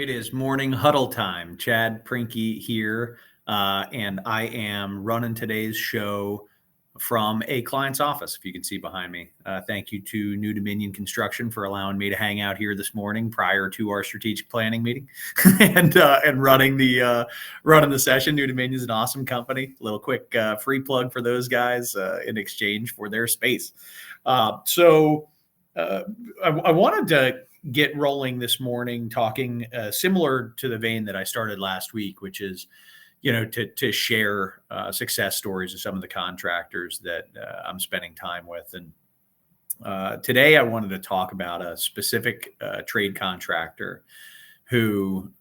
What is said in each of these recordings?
It is morning huddle time. Chad Prinky here, and I am running today's show from a client's office, if you can see behind me. Thank you to New Dominion Construction for allowing me to hang out here this morning prior to our strategic planning meeting and running the session. New Dominion is an awesome company. A little quick free plug for those guys in exchange for their space. So I wanted to get rolling this morning talking similar to the vein that I started last week, which is, to share success stories of some of the contractors that I'm spending time with. And today I wanted to talk about a specific trade contractor who,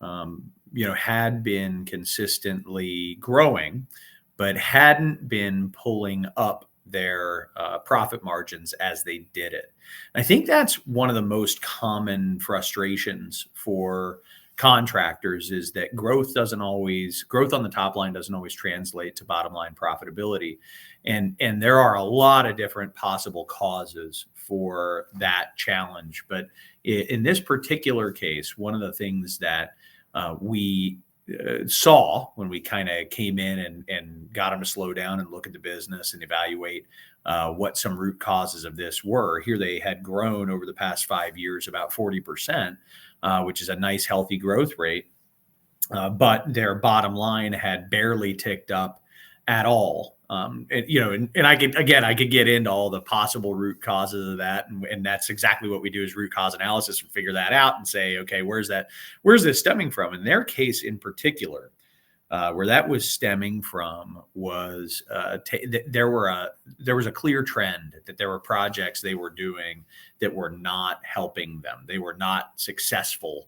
had been consistently growing, but hadn't been pulling up their profit margins as they did it. I think that's one of the most common frustrations for contractors is that growth on the top line doesn't always translate to bottom line profitability. And there are a lot of different possible causes for that challenge. But in this particular case, one of the things that we saw when we kind of came in and got them to slow down and look at the business and evaluate what some root causes of this were. Here they had grown over the past 5 years about 40%, which is a nice healthy growth rate. But their bottom line had barely ticked up at all. And I could get into all the possible root causes of that. And that's exactly what we do is root cause analysis and figure that out and say, okay, where's this stemming from? In their case in particular, where that was stemming from was there was a clear trend that there were projects they were doing that were not helping them. They were not successful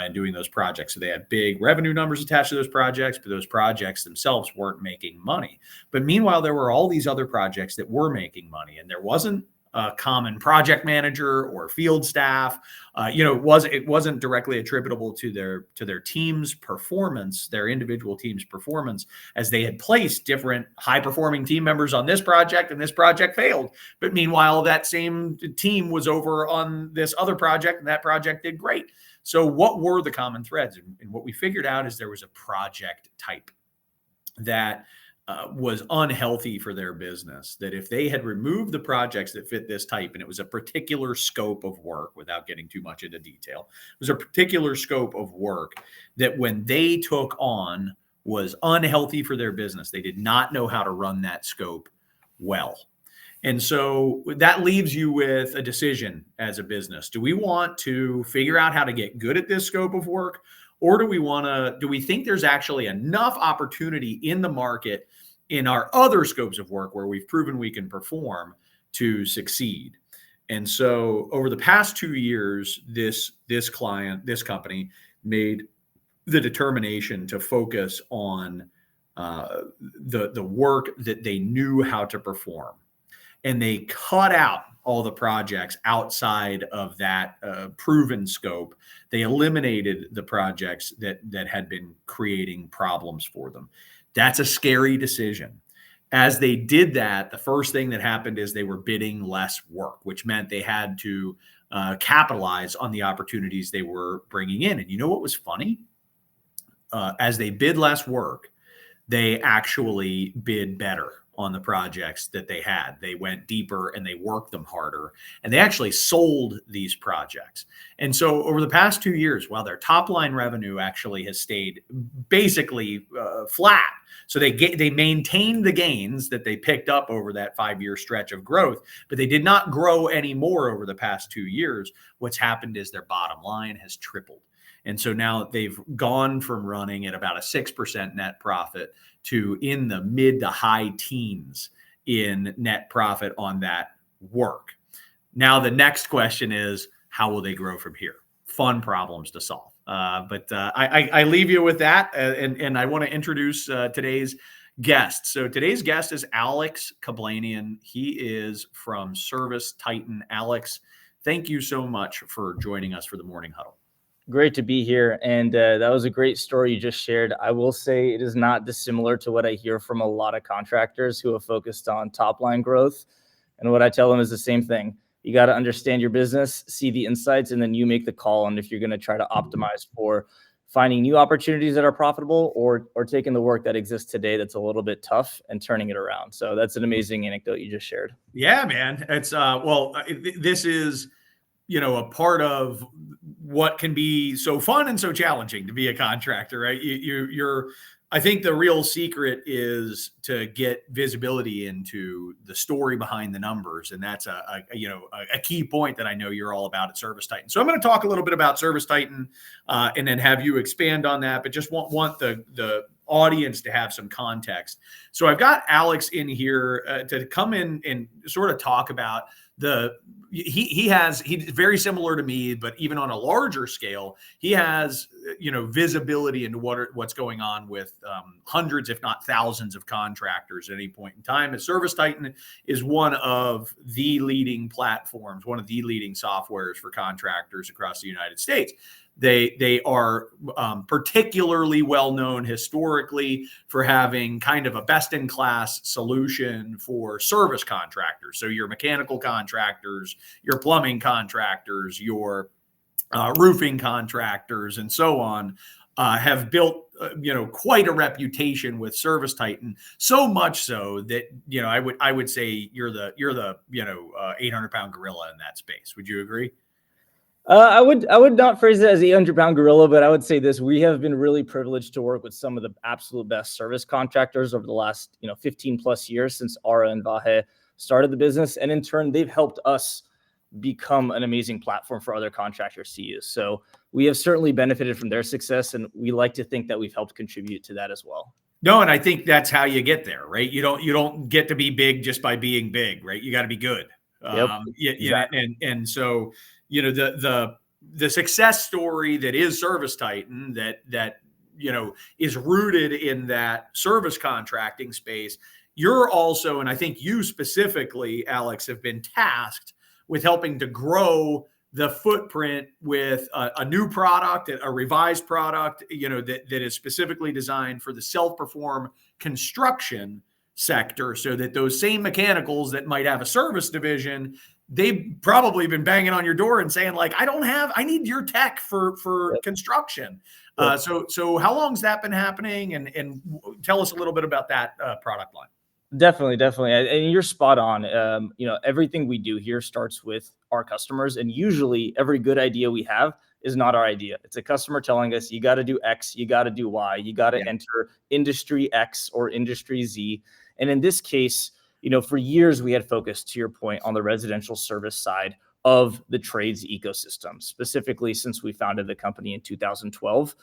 in doing those projects. So they had big revenue numbers attached to those projects, but those projects themselves weren't making money. But meanwhile, there were all these other projects that were making money, and there wasn't a common project manager or field staff. It wasn't directly attributable to their team's performance, their individual team's performance, as they had placed different high-performing team members on this project, and this project failed. But meanwhile, that same team was over on this other project, and that project did great. So what were the common threads? And what we figured out is there was a project type that was unhealthy for their business, that if they had removed the projects that fit this type, and it was a particular scope of work, without getting too much into detail, it was a particular scope of work that when they took on was unhealthy for their business. They did not know how to run that scope well. And so that leaves you with a decision as a business. Do we want to figure out how to get good at this scope of work? Or do we think there's actually enough opportunity in the market in our other scopes of work where we've proven we can perform to succeed? And so over the past 2 years, this company made the determination to focus on the work that they knew how to perform. And they cut out all the projects outside of that proven scope. They eliminated the projects that had been creating problems for them. That's a scary decision. As they did that, the first thing that happened is they were bidding less work, which meant they had to capitalize on the opportunities they were bringing in. And you know what was funny? As they bid less work, they actually bid better on the projects that they had. They went deeper and they worked them harder, and they actually sold these projects. And so over the past 2 years, while their top line revenue actually has stayed basically flat, so they maintained the gains that they picked up over that 5-year stretch of growth, but they did not grow any more over the past 2 years. What's happened is their bottom line has tripled. And so now they've gone from running at about a 6% net profit to in the mid to high teens in net profit on that work. Now, the next question is, how will they grow from here? Fun problems to solve. But I leave you with that. And I want to introduce today's guest. So today's guest is Alex Kablanian. He is from ServiceTitan. Alex, thank you so much for joining us for the Morning Huddle. Great to be here. And that was a great story you just shared. I will say it is not dissimilar to what I hear from a lot of contractors who have focused on top line growth. And what I tell them is the same thing. You got to understand your business, see the insights, and then you make the call on if you're going to try to optimize for finding new opportunities that are profitable, or taking the work that exists today that's a little bit tough and turning it around. So that's an amazing anecdote you just shared. Yeah, man. It's this is, a part of what can be so fun and so challenging to be a contractor, right? I think the real secret is to get visibility into the story behind the numbers. And that's a key point that I know you're all about at ServiceTitan. So I'm going to talk a little bit about ServiceTitan and then have you expand on that, but just want the audience to have some context. So I've got Alex in here to come in and sort of talk about he's very similar to me, but even on a larger scale, he has, visibility into what's going on with hundreds, if not thousands of contractors at any point in time. As ServiceTitan is one of the leading platforms, one of the leading softwares for contractors across the United States. They are particularly well known historically for having kind of a best-in-class solution for service contractors. So your mechanical contractors, your plumbing contractors, your roofing contractors, and so on, have built quite a reputation with ServiceTitan. So much so that I would say you're the 800-pound gorilla in that space. Would you agree? I would not phrase it as a 800-pound gorilla, but I would say this: we have been really privileged to work with some of the absolute best service contractors over the last 15 plus years since Ara and Vahe started the business, and in turn, they've helped us become an amazing platform for other contractors to use. So we have certainly benefited from their success, and we like to think that we've helped contribute to that as well. No, and I think that's how you get there, right? You don't get to be big just by being big, right? You got to be good. Yep, exactly. And so the success story that is ServiceTitan that is rooted in that service contracting space. You're also, and I think you specifically, Alex, have been tasked with helping to grow the footprint with a new product, a revised product, that is specifically designed for the self-perform construction sector, so that those same mechanicals that might have a service division, they've probably been banging on your door and saying, like, I need your tech for Yep. construction. Yep. So how long's that been happening? And tell us a little bit about that product line. Definitely. And you're spot on. Everything we do here starts with our customers. And usually every good idea we have is not our idea. It's a customer telling us, you got to do X, you got to do Y, you got to enter industry X or industry Z. And in this case, for years we had focused, to your point, on the residential service side of the trades ecosystem, specifically since we founded the company in 2012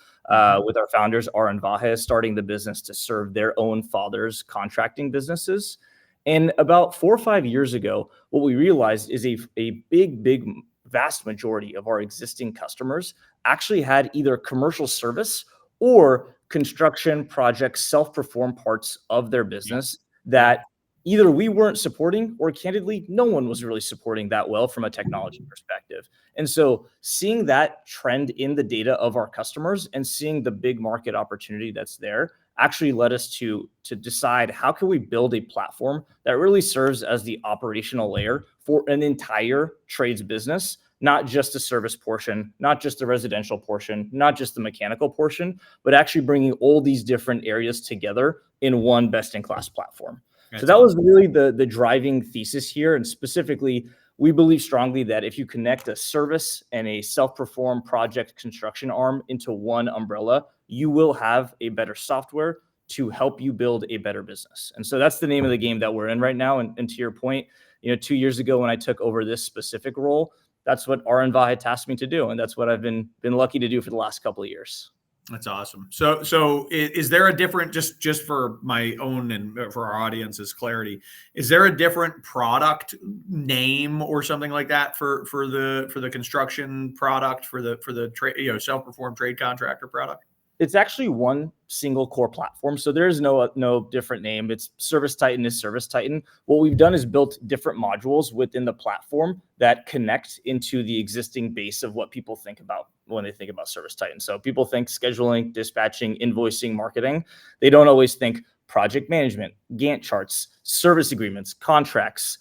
with our founders, Ara and Vahe, starting the business to serve their own fathers' contracting businesses. And about 4 or 5 years ago, what we realized is a big, vast majority of our existing customers actually had either commercial service or construction projects, self-perform parts of their business that either we weren't supporting, or candidly, no one was really supporting that well from a technology perspective. And so seeing that trend in the data of our customers and seeing the big market opportunity that's there actually led us to decide, how can we build a platform that really serves as the operational layer for an entire trades business, not just the service portion, not just the residential portion, not just the mechanical portion, but actually bringing all these different areas together in one best-in-class platform. So that was really the driving thesis here. And specifically, we believe strongly that if you connect a service and a self-perform project construction arm into one umbrella, you will have a better software to help you build a better business. And so that's the name of the game that we're in right now. And to your point, 2 years ago when I took over this specific role, that's what Ara and Vahe tasked me to do. And that's what I've been lucky to do for the last couple of years. That's awesome. So is there a different, just for my own and for our audience's clarity, is there a different product name or something like that for the construction product, for the self-perform trade contractor product? It's actually one single core platform. So there's no different name. It's ServiceTitan is ServiceTitan. What we've done is built different modules within the platform that connect into the existing base of what people think about when they think about ServiceTitan. So people think scheduling, dispatching, invoicing, marketing. They don't always think project management, Gantt charts, service agreements, contracts,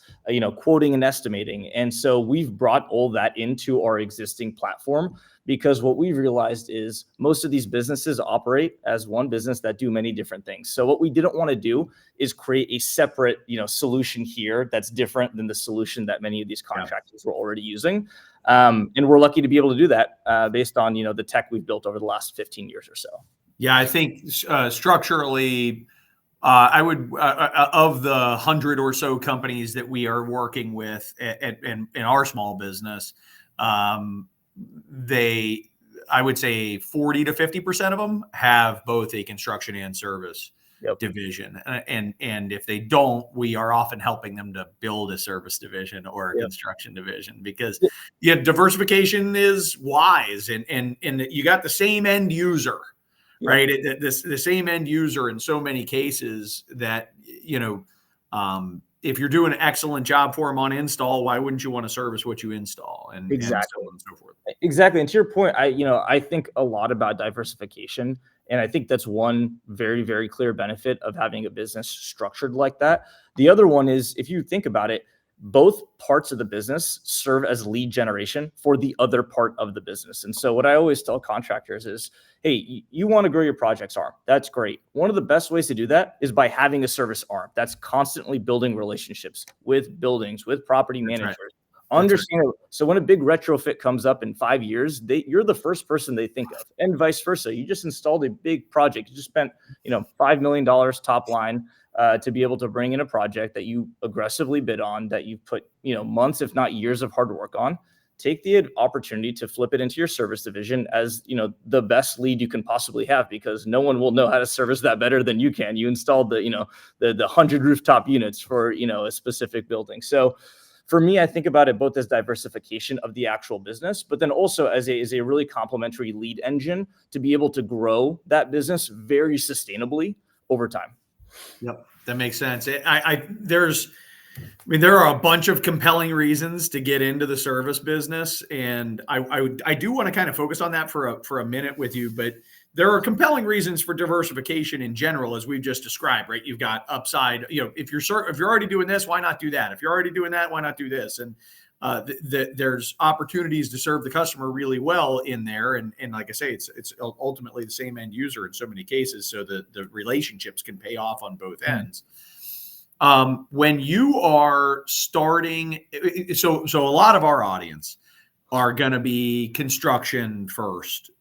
quoting and estimating. And so we've brought all that into our existing platform, because what we've realized is most of these businesses operate as one business that do many different things. So what we didn't want to do is create a separate, solution here that's different than the solution that many of these contractors were already using. And we're lucky to be able to do that based on, the tech we've built over the last 15 years or so. Yeah, I think structurally, I would of the 100 or so companies that we are working with in our small business, I would say 40 to 50% of them have both a construction and service division. And if they don't, we are often helping them to build a service division or a construction division, because diversification is wise, and you got the same end user, right? The same end user in so many cases that, if you're doing an excellent job for them on install, why wouldn't you want to service what you install, and so on and so forth. Exactly. And to your point, I think a lot about diversification. And I think that's one very, very clear benefit of having a business structured like that. The other one is, if you think about it, both parts of the business serve as lead generation for the other part of the business. And so what I always tell contractors is, hey, you want to grow your projects arm. That's great. One of the best ways to do that is by having a service arm that's constantly building relationships with buildings, with property managers. Right. Understand. Right. So when a big retrofit comes up in 5 years, you're the first person they think of, and vice versa. You just installed a big project. You just spent, $5 million top line to be able to bring in a project that you aggressively bid on, that you put, months, if not years of hard work on. Take the opportunity to flip it into your service division as, the best lead you can possibly have, because no one will know how to service that better than you can. You installed the 100 rooftop units for, a specific building. So for me, I think about it both as diversification of the actual business, but then also as a really complementary lead engine to be able to grow that business very sustainably over time. Yep, that makes sense. There are a bunch of compelling reasons to get into the service business, and I do want to kind of focus on that for a minute with you. But there are compelling reasons for diversification in general, as we've just described, right? You've got upside. If you're already doing this, why not do that? If you're already doing that, why not do this? And there's opportunities to serve the customer really well in there. And like I say, it's ultimately the same end user in so many cases, so the relationships can pay off on both ends. When you are starting, so a lot of our audience are going to be construction first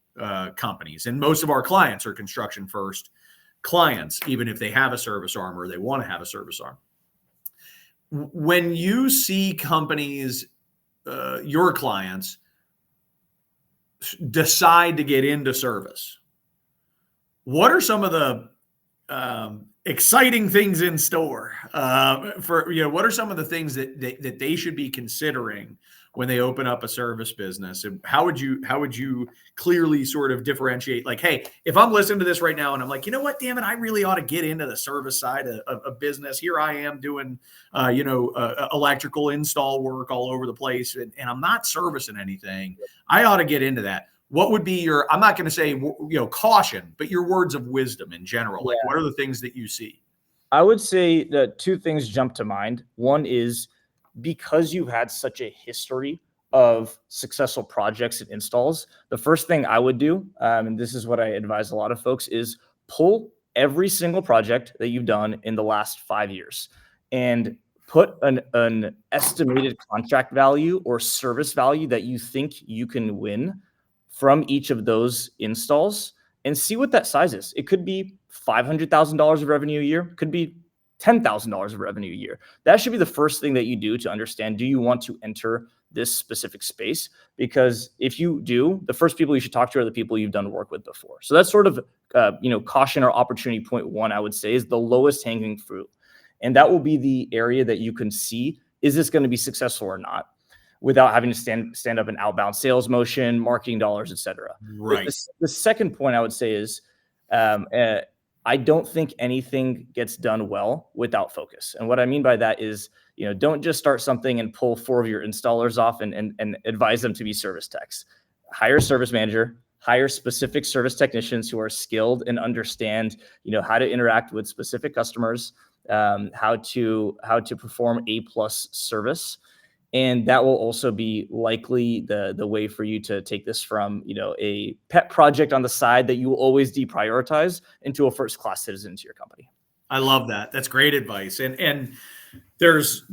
companies, and most of our clients are construction first clients, even if they have a service arm or they want to have a service arm. When you see companies, your clients, decide to get into service, what are some of the exciting things in store what are some of the things that they should be considering when they open up a service business? And how would you clearly sort of differentiate, like, hey, if I'm listening to this right now and I'm like, you know what, damn it, I really ought to get into the service side of business. Here I am doing electrical install work all over the place, and I'm not servicing anything. I ought to get into that. What would be your, I'm not going to say, caution, but your words of wisdom in general? Like, what are the things that you see? I would say that two things jump to mind. One is, because you've had such a history of successful projects and installs, the first thing I would do, and this is what I advise a lot of folks, is pull every single project that you've done in the last 5 years and put an estimated contract value or service value that you think you can win from each of those installs, and see what that size is. It could be $500,000 of revenue a year, could be $10,000 of revenue a year. That should be the first thing that you do to understand, do you want to enter this specific space? Because if you do, the first people you should talk to are the people you've done work with before. So that's sort of, caution or opportunity point one, I would say, is the lowest hanging fruit. And that will be the area that you can see, is this going to be successful or not, without having to stand up an outbound sales motion, marketing dollars, et cetera. Right. The second point I would say is, I don't think anything gets done well without focus. And what I mean by that is, don't just start something and pull 4 of your installers off and advise them to be service techs. Hire a service manager, hire specific service technicians who are skilled and understand, how to interact with specific customers, how to perform A+ service. And that will also be likely the way for you to take this from, a pet project on the side that you will always deprioritize into a first-class citizen to your company. I love that. That's great advice. And there's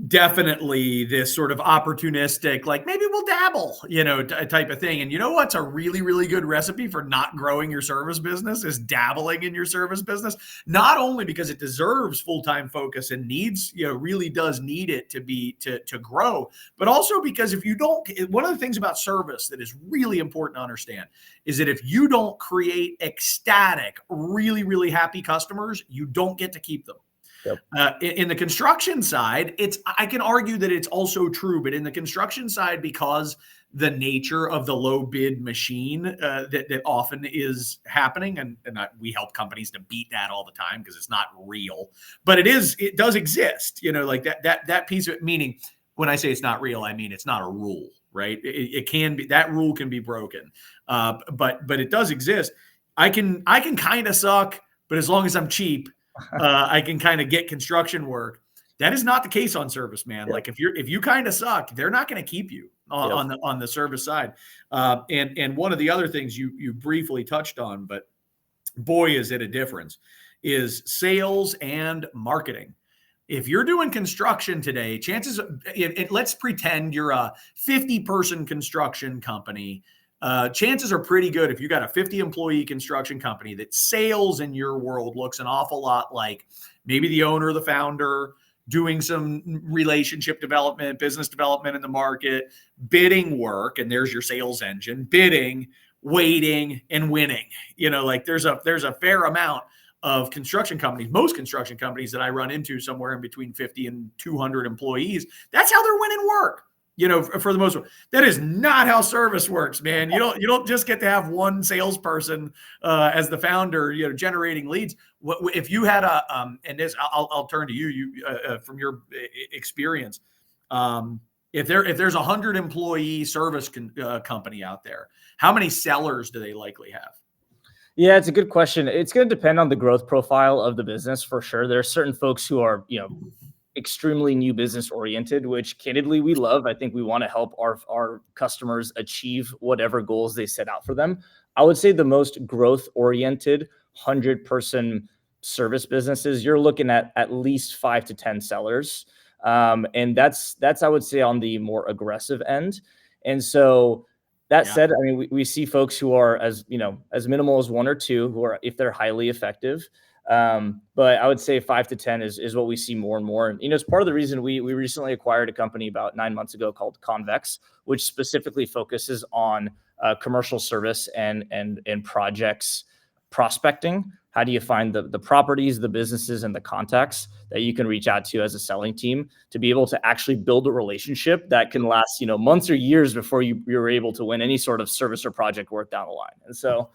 definitely this sort of opportunistic, like maybe we'll dabble, type of thing. And you know what's a really, really good recipe for not growing your service business is dabbling in your service business. Not only because it deserves full-time focus and needs, really does need it to grow, but also because if you don't, one of the things about service that is really important to understand is that if you don't create ecstatic, really, really happy customers, you don't get to keep them. Yep. In the construction side, I can argue that it's also true, but in the construction side, because the nature of the low bid machine that often is happening, and we help companies to beat that all the time because it's not real, but it does exist, like that piece of it, meaning when I say it's not real, I mean it's not a rule, right? It can be, that rule can be broken, but it does exist. I can kind of suck, but as long as I'm cheap, I can kind of get construction work. That is not the case on service, man. Yep. Like if you kind of suck, they're not going to keep you on the service side. And one of the other things you briefly touched on, but boy, is it a difference, is sales and marketing. If you're doing construction today, chances, let's pretend you're a 50-person construction company. Chances are pretty good if you got a 50-employee construction company that sales in your world looks an awful lot like maybe the owner, the founder, doing some relationship development, business development in the market, bidding work, and there's your sales engine, bidding, waiting, and winning. Like there's a fair amount of construction companies, most construction companies that I run into somewhere in between 50 and 200 employees. That's how they're winning work. For the most part. That is not how service works, man. You don't just get to have one salesperson as the founder, generating leads. If you had and this, I'll turn to you from your experience. If there's 100 employee service company out there, how many sellers do they likely have? Yeah, it's a good question. It's going to depend on the growth profile of the business for sure. There are certain folks who are, extremely new business oriented, which candidly we love. I think we want to help our customers achieve whatever goals they set out for them. I would say the most growth oriented 100-person service businesses, you're looking at least 5 to 10 sellers. And that's, I would say, on the more aggressive end. And so that said, I mean, we see folks who are as minimal as 1 or 2 who are, if they're highly effective. But I would say 5 to 10 is what we see more and more. And, it's part of the reason we recently acquired a company about 9 months ago called Convex, which specifically focuses on commercial service and projects prospecting. How do you find the properties, the businesses, and the contacts that you can reach out to as a selling team to be able to actually build a relationship that can last, months or years before you're able to win any sort of service or project work down the line. And so,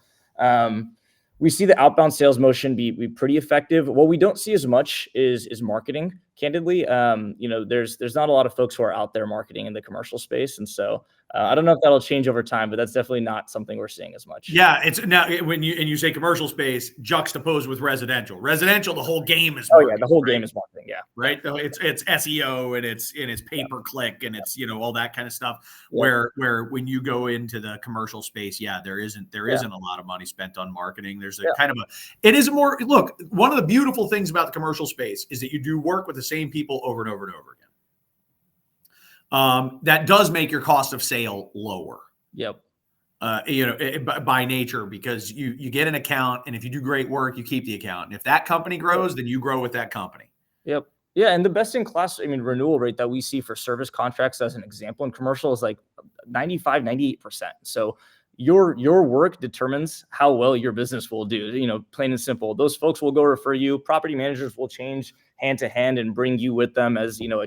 we see the outbound sales motion be pretty effective. What we don't see as much is marketing. Candidly, there's not a lot of folks who are out there marketing in the commercial space, and so I don't know if that'll change over time, but that's definitely not something we're seeing as much. Yeah, it's now when you say commercial space juxtaposed with residential. Residential, the whole game is marketing, the whole game is marketing. Yeah, right. It's SEO and it's pay per click and it's all that kind of stuff. Where when you go into the commercial space, there isn't a lot of money spent on marketing. There's it is more. Look, one of the beautiful things about the commercial space is that you do work with the same people over and over and over again. That does make your cost of sale lower. Yep. By nature, because you get an account, and if you do great work, you keep the account. And if that company grows, then you grow with that company. Yep. Yeah, and the best in class, renewal rate that we see for service contracts as an example in commercial is like 95, 98%. So your work determines how well your business will do, plain and simple. Those folks will go refer you. Property managers will change hand to hand and bring you with them as, a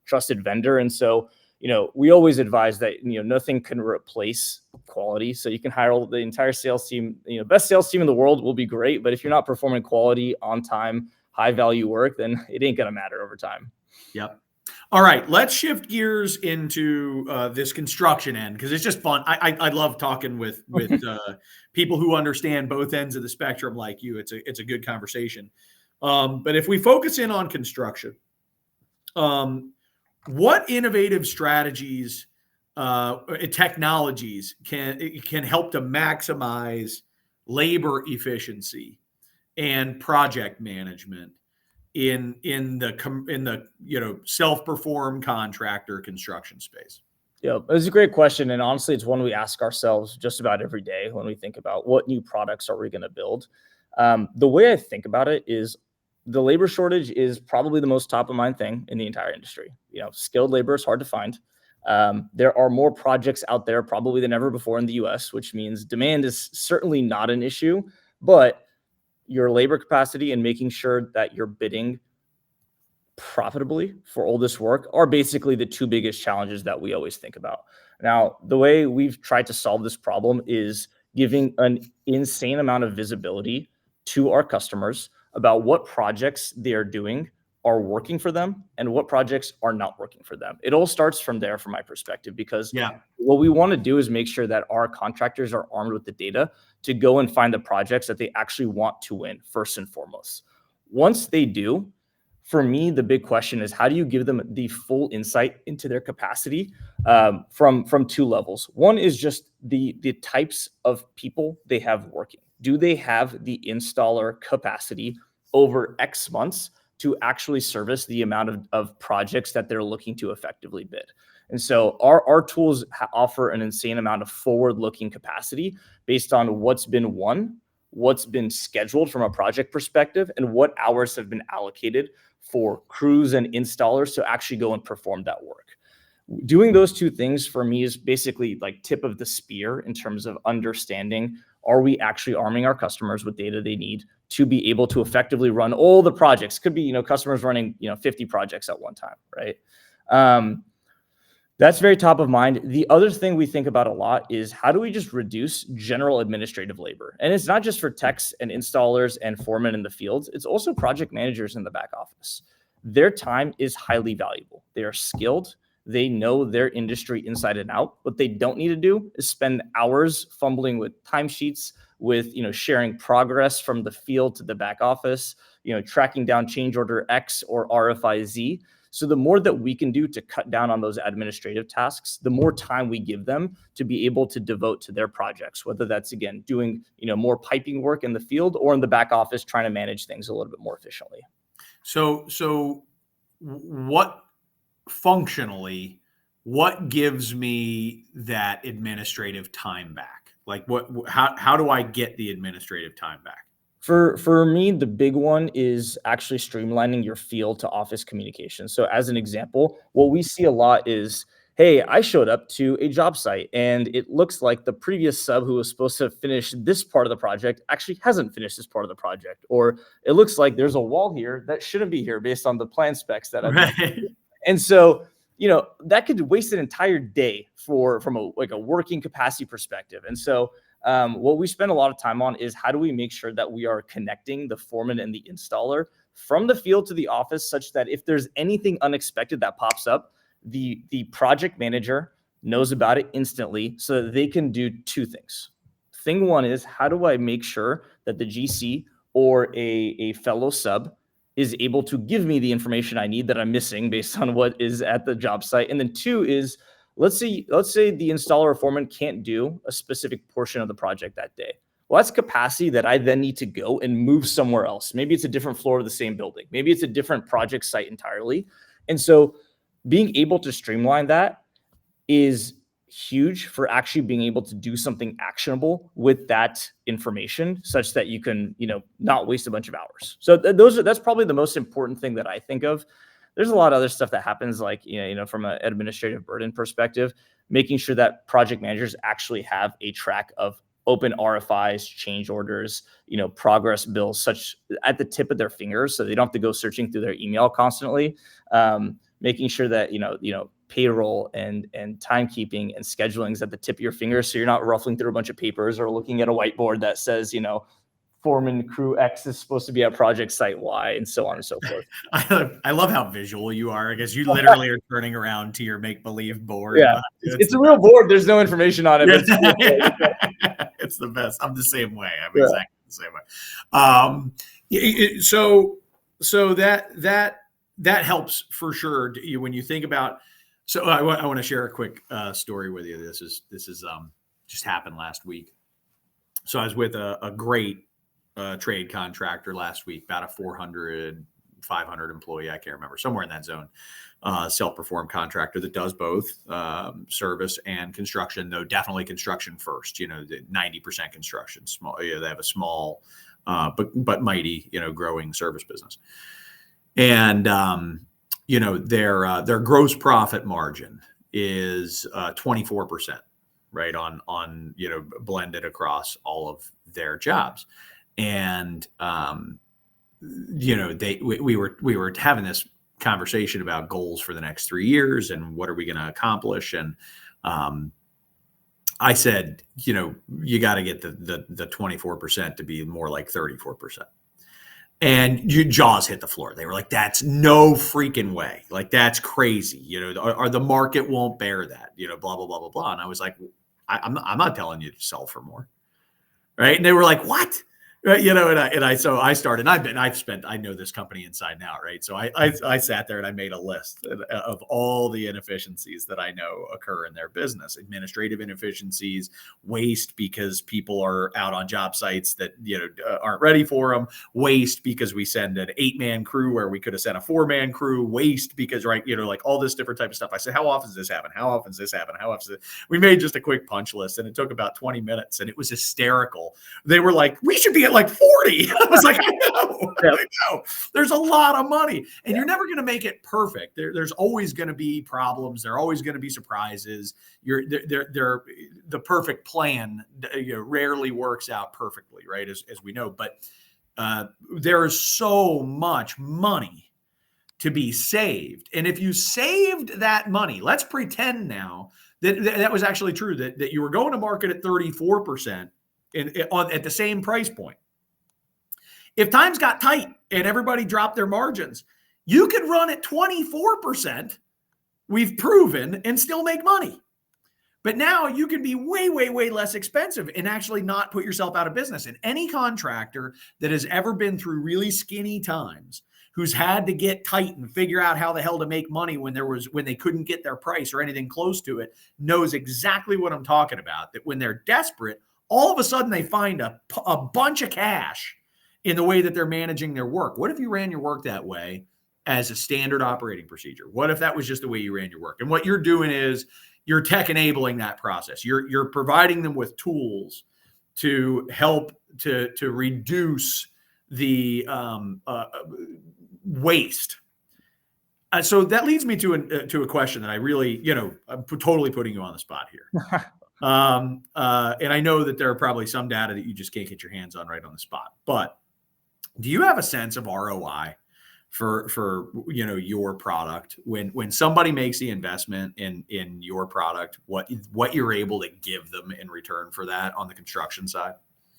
trusted vendor. And so, we always advise that, nothing can replace quality. So you can hire the entire sales team, best sales team in the world will be great. But if you're not performing quality, on time, high value work, then it ain't going to matter over time. Yep. All right, let's shift gears into this construction end because it's just fun. I love talking with people who understand both ends of the spectrum like you. It's a good conversation. But if we focus in on construction, what innovative strategies, technologies can help to maximize labor efficiency and project management in the self-perform contractor construction space? Yeah, it's a great question. And honestly, it's one we ask ourselves just about every day when we think about what new products are we going to build. The way I think about it is the labor shortage is probably the most top of mind thing in the entire industry. Skilled labor is hard to find. There are more projects out there probably than ever before in the US, which means demand is certainly not an issue, but your labor capacity and making sure that you're bidding profitably for all this work are basically the two biggest challenges that we always think about. Now, the way we've tried to solve this problem is giving an insane amount of visibility to our customers about what projects they are doing are working for them and what projects are not working for them. It all starts from there from my perspective, because what we want to do is make sure that our contractors are armed with the data to go and find the projects that they actually want to win first and foremost. Once they do, for me, the big question is, how do you give them the full insight into their capacity from two levels? One is just the types of people they have working. Do they have the installer capacity over X months to actually service the amount of projects that they're looking to effectively bid? And so our tools offer an insane amount of forward-looking capacity based on what's been won, what's been scheduled from a project perspective, and what hours have been allocated for crews and installers to actually go and perform that work. Doing those two things for me is basically like tip of the spear in terms of understanding, are we actually arming our customers with data they need to be able to effectively run all the projects? Could be, customers running, 50 projects at one time, right? That's very top of mind. The other thing we think about a lot is, how do we just reduce general administrative labor? And it's not just for techs and installers and foremen in the field. It's also project managers in the back office. Their time is highly valuable. They are skilled. They know their industry inside and out. What they don't need to do is spend hours fumbling with timesheets, with sharing progress from the field to the back office, tracking down change order X or RFI Z. So the more that we can do to cut down on those administrative tasks, the more time we give them to be able to devote to their projects, whether that's, again, doing more piping work in the field or in the back office, trying to manage things a little bit more efficiently. So what functionally, what gives me that administrative time back? Like how do I get the administrative time back? For me, the big one is actually streamlining your field to office communication. So as an example, what we see a lot is, hey, I showed up to a job site and it looks like the previous sub who was supposed to finish this part of the project actually hasn't finished this part of the project. Or it looks like there's a wall here that shouldn't be here based on the plan specs that I've Right. And so, that could waste an entire day from a working capacity perspective. And so what we spend a lot of time on is, how do we make sure that we are connecting the foreman and the installer from the field to the office, such that if there's anything unexpected that pops up, the project manager knows about it instantly so that they can do two things. Thing one is, how do I make sure that the GC or a fellow sub is able to give me the information I need that I'm missing based on what is at the job site? And then two is, let's say the installer or foreman can't do a specific portion of the project that day. Well, that's capacity that I then need to go and move somewhere else. Maybe it's a different floor of the same building. Maybe it's a different project site entirely. And so being able to streamline that is huge for actually being able to do something actionable with that information, such that you can, not waste a bunch of hours. So that's probably the most important thing that I think of. There's a lot of other stuff that happens, like, from an administrative burden perspective, making sure that project managers actually have a track of open RFIs, change orders, progress bills, such at the tip of their fingers, so they don't have to go searching through their email constantly. Making sure that, payroll and timekeeping and scheduling is at the tip of your fingers, so you're not ruffling through a bunch of papers or looking at a whiteboard that says, foreman crew X is supposed to be at project site Y, and so on and so forth. I love how visual you are. I guess you literally are turning around to your make-believe board. Yeah, it's a real board. There's no information on it. But it's the best. I'm the same way. I'm Yeah. exactly the same way. So that helps for sure when you think about. So I want to share a quick story with you. This is just happened last week. So I was with a great trade contractor last week, about a 400, 500 employee, I can't remember, somewhere in that zone, self-perform contractor that does both service and construction, though definitely construction first, 90% construction, small, they have a small, but mighty, growing service business. And, their gross profit margin is 24%. Right on blended across all of their jobs, and we were having this conversation about goals for the next 3 years and what are we going to accomplish, and I said, you got to get the 24% to be more like 34%. And your jaws hit the floor. They were like, that's no freaking way. Like, that's crazy. Or the market won't bear that, blah, blah, blah, blah, blah. And I was like, I'm not telling you to sell for more. Right. And they were like, what? Right. So I started, I know this company inside and out. Right. So I sat there and I made a list of all the inefficiencies that I know occur in their business: administrative inefficiencies, waste because people are out on job sites that, aren't ready for them, waste because we send an 8-man crew where we could have sent a 4-man crew, waste because, right, like all this different type of stuff. I said, how often does this happen? How often does this happen? How often? We made just a quick punch list and it took about 20 minutes and it was hysterical. They were like, we should be at like 40. I was like, I know. Yeah. I know. There's a lot of money and you're never going to make it perfect. There's always going to be problems. There are always going to be surprises. The perfect plan rarely works out perfectly, right? As we know, but there is so much money to be saved. And if you saved that money, let's pretend now that was actually true, that you were going to market at 34% at the same price point. If times got tight and everybody dropped their margins, you could run at 24%, we've proven, and still make money. But now you can be way, way, way less expensive and actually not put yourself out of business. And any contractor that has ever been through really skinny times, who's had to get tight and figure out how the hell to make money when they couldn't get their price or anything close to it, knows exactly what I'm talking about. That when they're desperate, all of a sudden they find a bunch of cash in the way that they're managing their work. What if you ran your work that way as a standard operating procedure? What if that was just the way you ran your work? And what you're doing is you're tech enabling that process. You're providing them with tools to help to reduce the waste. So that leads me to a question that I really, I'm totally putting you on the spot here. And I know that there are probably some data that you just can't get your hands on right on the spot, but do you have a sense of ROI for your product when somebody makes the investment in your product, what you're able to give them in return for that on the construction side?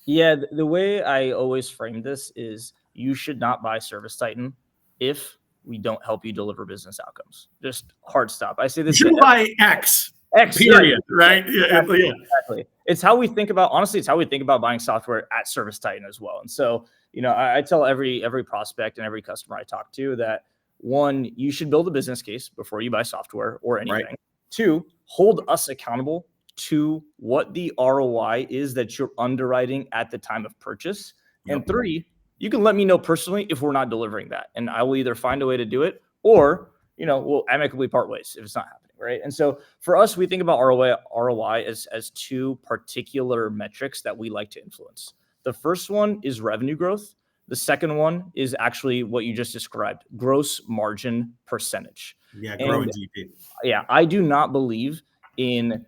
Yeah, the way I always frame this is you should not buy ServiceTitan if we don't help you deliver business outcomes. Just hard stop. I say this. You should buy X. Period. Yeah. Right? Exactly. It's how we think about, honestly, it's how we think about buying software at ServiceTitan as well. And so, I tell every prospect and every customer I talk to that, one, you should build a business case before you buy software or anything. Right. Two, hold us accountable to what the ROI is that you're underwriting at the time of purchase. Yep. And three, you can let me know personally if we're not delivering that. And I will either find a way to do it or, we'll amicably part ways if it's not happening. Right. And so for us, we think about ROI as two particular metrics that we like to influence. The first one is revenue growth. The second one is actually what you just described, gross margin percentage. Yeah, growing GP. Yeah, I do not believe in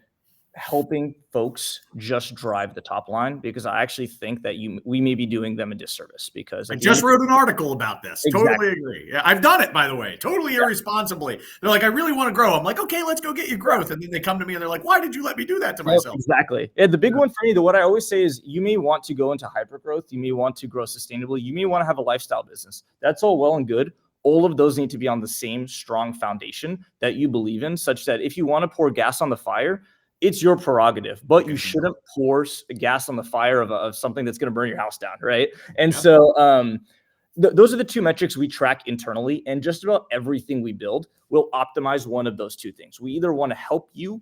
helping folks just drive the top line, because I actually think that we may be doing them a disservice, because I just wrote an article about this. Exactly. Totally agree. Yeah, I've done it, by the way, totally irresponsibly. They're like, I really want to grow. I'm like, okay, let's go get you growth. And then they come to me and they're like, why did you let me do that to myself? Exactly. And the big one for me, what I always say is, you may want to go into hyper growth. You may want to grow sustainably. You may want to have a lifestyle business. That's all well and good. All of those need to be on the same strong foundation that you believe in, such that if you want to pour gas on the fire, it's your prerogative, but you shouldn't pour gas on the fire of something that's going to burn your house down, right? And so those are the two metrics we track internally, and just about everything we build will optimize one of those two things. We either want to help you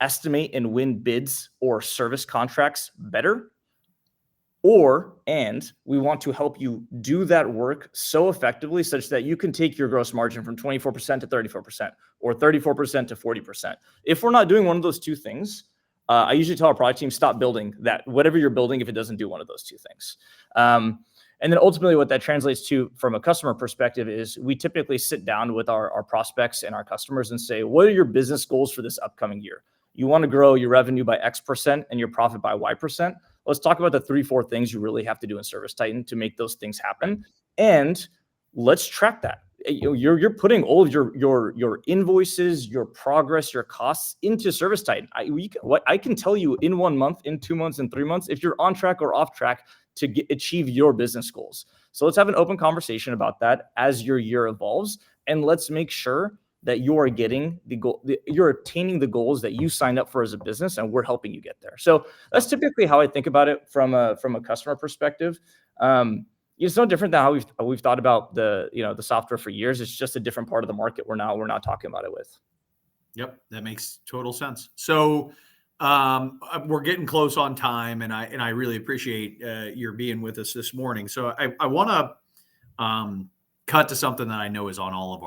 estimate and win bids or service contracts better, and we want to help you do that work so effectively such that you can take your gross margin from 24% to 34% or 34% to 40%. If we're not doing one of those two things, I usually tell our product team, stop building that, whatever you're building, if it doesn't do one of those two things. And then ultimately what that translates to from a customer perspective is, we typically sit down with our prospects and our customers and say, what are your business goals for this upcoming year? You want to grow your revenue by X% and your profit by Y%. Let's talk about the 3-4 things you really have to do in ServiceTitan to make those things happen. And let's track that. You're putting all of your invoices, your progress, your costs into ServiceTitan. I can tell you in 1 month, in 2 months, in 3 months, if you're on track or off track to achieve your business goals. So let's have an open conversation about that as your year evolves. And let's make sure that you're getting the goal, you're attaining the goals that you signed up for as a business, and we're helping you get there. So that's typically how I think about it from a customer perspective. It's no different than how we've thought about the software for years. It's just a different part of the market we're not talking about it with. Yep, that makes total sense. So we're getting close on time, and I really appreciate your being with us this morning. So I want to cut to something that I know is on all of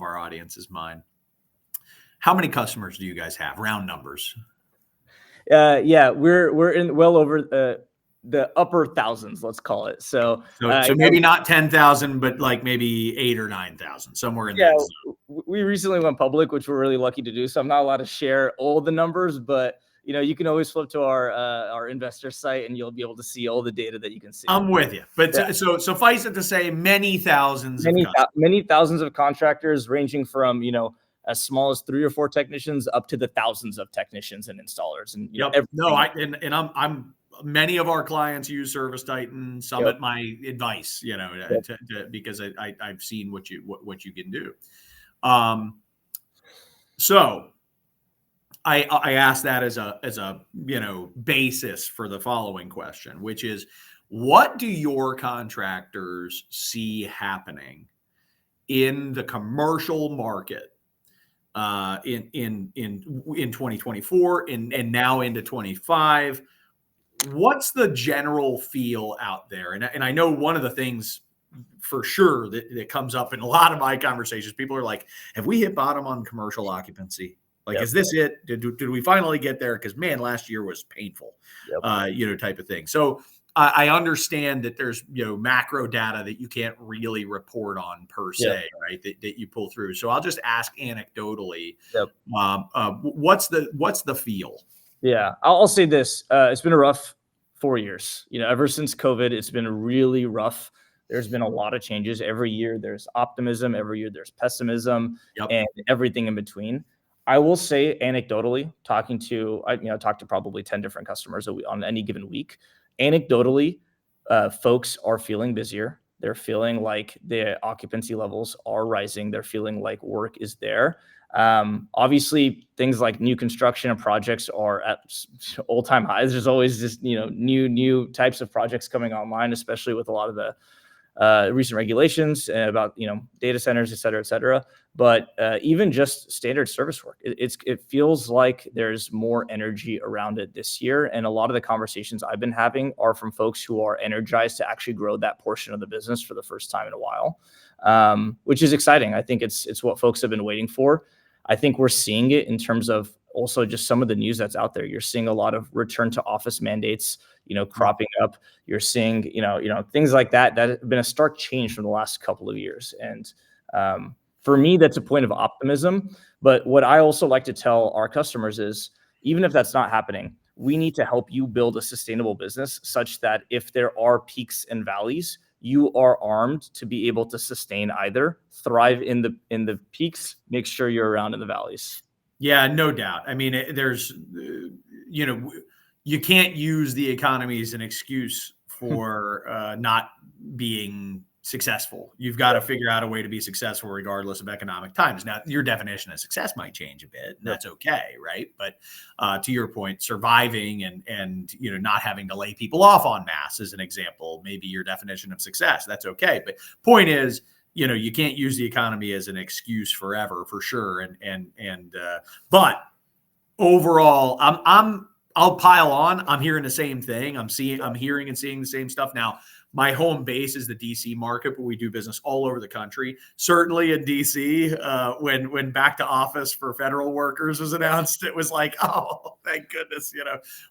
our audience's mind. How many customers do you guys have? Round numbers. Yeah, we're in well over the upper thousands, let's call it. So maybe not 10,000, but like maybe 8,000 or 9,000, somewhere in that zone. We recently went public, which we're really lucky to do. So I'm not allowed to share all the numbers, but you can always flip to our investor site and you'll be able to see all the data that you can see. I'm with you. But so suffice it to say, many thousands of contractors, ranging from, as small as 3 or 4 technicians up to the thousands of technicians and installers. And I'm many of our clients use ServiceTitan. Some at my advice, because I've seen what you can do. So I asked that as a basis for the following question, which is, what do your contractors see happening in the commercial market in 2024 and now into 25? What's the general feel out there? And I know one of the things for sure that comes up in a lot of my conversations, people are like, have we hit bottom on commercial occupancy? Like, is this it? Did we finally get there? Because man, last year was painful, type of thing. So I understand that there's, macro data that you can't really report on per se, right? That you pull through. So I'll just ask anecdotally, what's the feel? Yeah, I'll say this. It's been a rough 4 years. Ever since COVID, it's been really rough. There's been a lot of changes. Every year there's optimism. Every year there's pessimism, and everything in between. I will say anecdotally, talking to probably 10 different customers on any given week. Anecdotally, folks are feeling busier. They're feeling like the occupancy levels are rising. They're feeling like work is there. Obviously, things like new construction and projects are at all-time highs. There's always just new types of projects coming online, especially with a lot of the recent regulations about data centers, et cetera. But even just standard service work, it feels like there's more energy around it this year. And a lot of the conversations I've been having are from folks who are energized to actually grow that portion of the business for the first time in a while, which is exciting. I think it's what folks have been waiting for. I think we're seeing it in terms of also just some of the news that's out there. You're seeing a lot of return to office mandates, cropping up. You're seeing, things like that have been a stark change from the last couple of years. And for me, that's a point of optimism. But what I also like to tell our customers is, even if that's not happening, we need to help you build a sustainable business such that if there are peaks and valleys, you are armed to be able to sustain either, thrive in the peaks, make sure you're around in the valleys. Yeah, no doubt. I mean, there's, you can't use the economy as an excuse for not being successful. You've got to figure out a way to be successful regardless of economic times. Now, your definition of success might change a bit, and that's okay, right? But to your point, surviving and not having to lay people off en masse is an example. Maybe your definition of success. That's okay. But point is, you can't use the economy as an excuse forever, for sure. But overall, I'll pile on. I'm hearing the same thing. I'm hearing and seeing the same stuff. Now, my home base is the DC market, but we do business all over the country. Certainly in DC, when back to office for federal workers was announced, it was like, oh, thank goodness.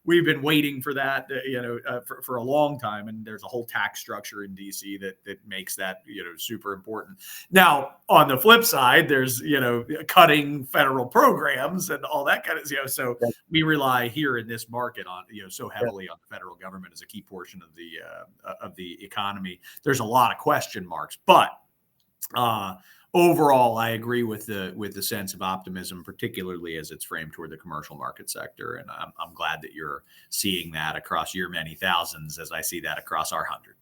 We've been waiting for that, for a long time. And there's a whole tax structure in DC that makes that, super important. Now, on the flip side, there's, cutting federal programs and all that kind of, so we rely here in this market on, so heavily on the federal government as a key portion of the economy. There's a lot of question marks, but overall, I agree with the sense of optimism, particularly as it's framed toward the commercial market sector. And I'm glad that you're seeing that across your many thousands, as I see that across our 100.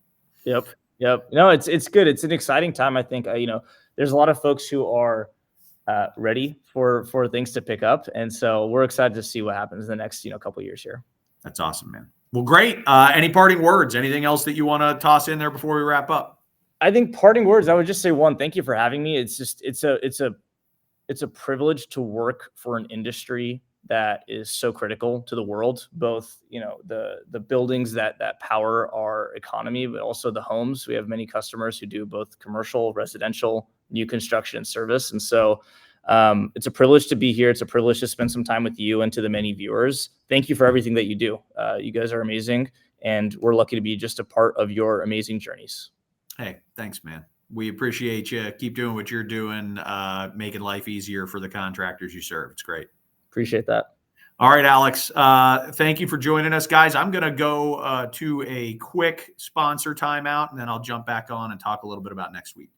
Yep. No, it's good. It's an exciting time. I think there's a lot of folks who are ready for things to pick up, and so we're excited to see what happens in the next couple of years here. That's awesome, man. Well, great. Any parting words? Anything else that you want to toss in there before we wrap up? I think parting words, I would just say one, thank you for having me. It's a privilege to work for an industry that is so critical to the world, both, the buildings that power our economy, but also the homes. We have many customers who do both commercial, residential, new construction, and service. And so it's a privilege to be here. It's a privilege to spend some time with you and to the many viewers. Thank you for everything that you do. You guys are amazing, and we're lucky to be just a part of your amazing journeys. Hey, thanks, man. We appreciate you. Keep doing what you're doing, making life easier for the contractors you serve. It's great. Appreciate that. All right, Alex. Thank you for joining us, guys. I'm going to go to a quick sponsor timeout, and then I'll jump back on and talk a little bit about next week.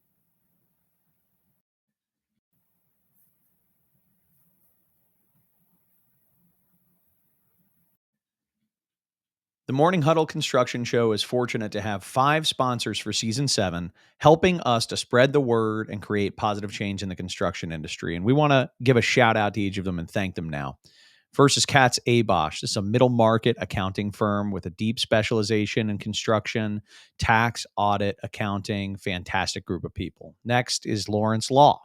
The Morning Huddle Construction Show is fortunate to have 5 sponsors for Season 7, helping us to spread the word and create positive change in the construction industry. And we want to give a shout out to each of them and thank them now. First is Katz Abosch. This is a middle market accounting firm with a deep specialization in construction, tax, audit, accounting, fantastic group of people. Next is Lawrence Law.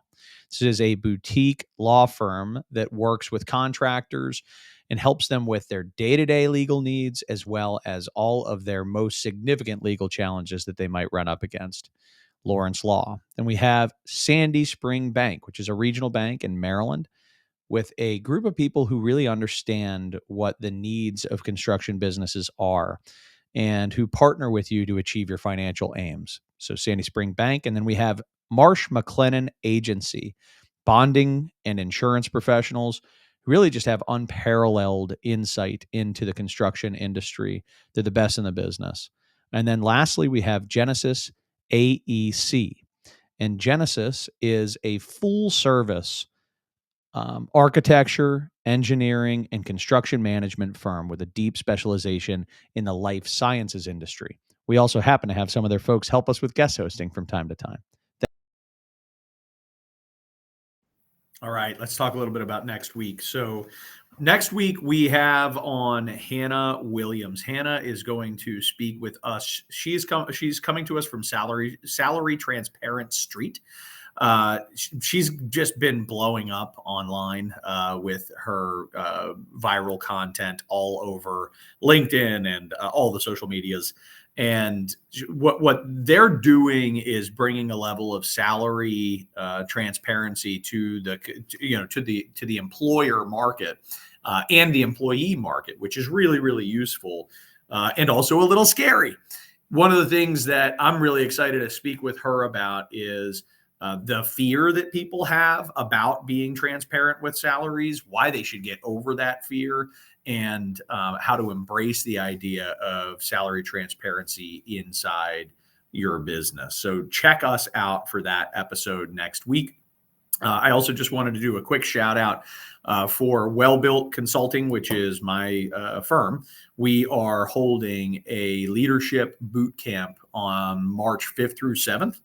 This is a boutique law firm that works with contractors and helps them with their day-to-day legal needs, as well as all of their most significant legal challenges that they might run up against. Lawrence Law. And we have Sandy Spring Bank, which is a regional bank in Maryland, with a group of people who really understand what the needs of construction businesses are and who partner with you to achieve your financial aims. So Sandy Spring Bank. And then we have Marsh McLennan Agency, bonding and insurance professionals who really just have unparalleled insight into the construction industry. They're the best in the business. And then lastly, we have Genesis AEC. And Genesis is a full service architecture, engineering, and construction management firm with a deep specialization in the life sciences industry. We also happen to have some of their folks help us with guest hosting from time to time. All right, let's talk a little bit about next week. So next week we have on Hannah Williams. Hannah is going to speak with us. She's coming to us from Salary Transparent Street. She's just been blowing up online with her viral content all over LinkedIn and all the social medias. And what they're doing is bringing a level of salary transparency to the employer market and the employee market, which is really, really useful and also a little scary. One of the things that I'm really excited to speak with her about is the fear that people have about being transparent with salaries, why they should get over that fear, and how to embrace the idea of salary transparency inside your business. So check us out for that episode next week. I also just wanted to do a quick shout out for Well-Built Consulting, which is my firm. We are holding a leadership boot camp on March 5th through 7th.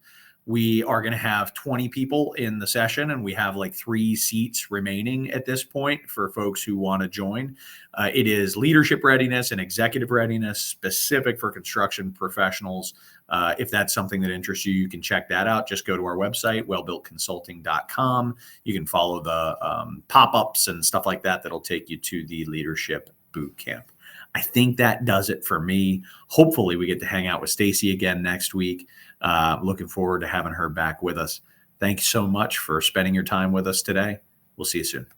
We are going to have 20 people in the session, and we have like 3 seats remaining at this point for folks who want to join. It is leadership readiness and executive readiness specific for construction professionals. If that's something that interests you, you can check that out. Just go to our website, wellbuiltconsulting.com. You can follow the pop-ups and stuff like that that'll take you to the leadership boot camp. I think that does it for me. Hopefully we get to hang out with Stacy again next week. Looking forward to having her back with us. Thanks so much for spending your time with us today. We'll see you soon.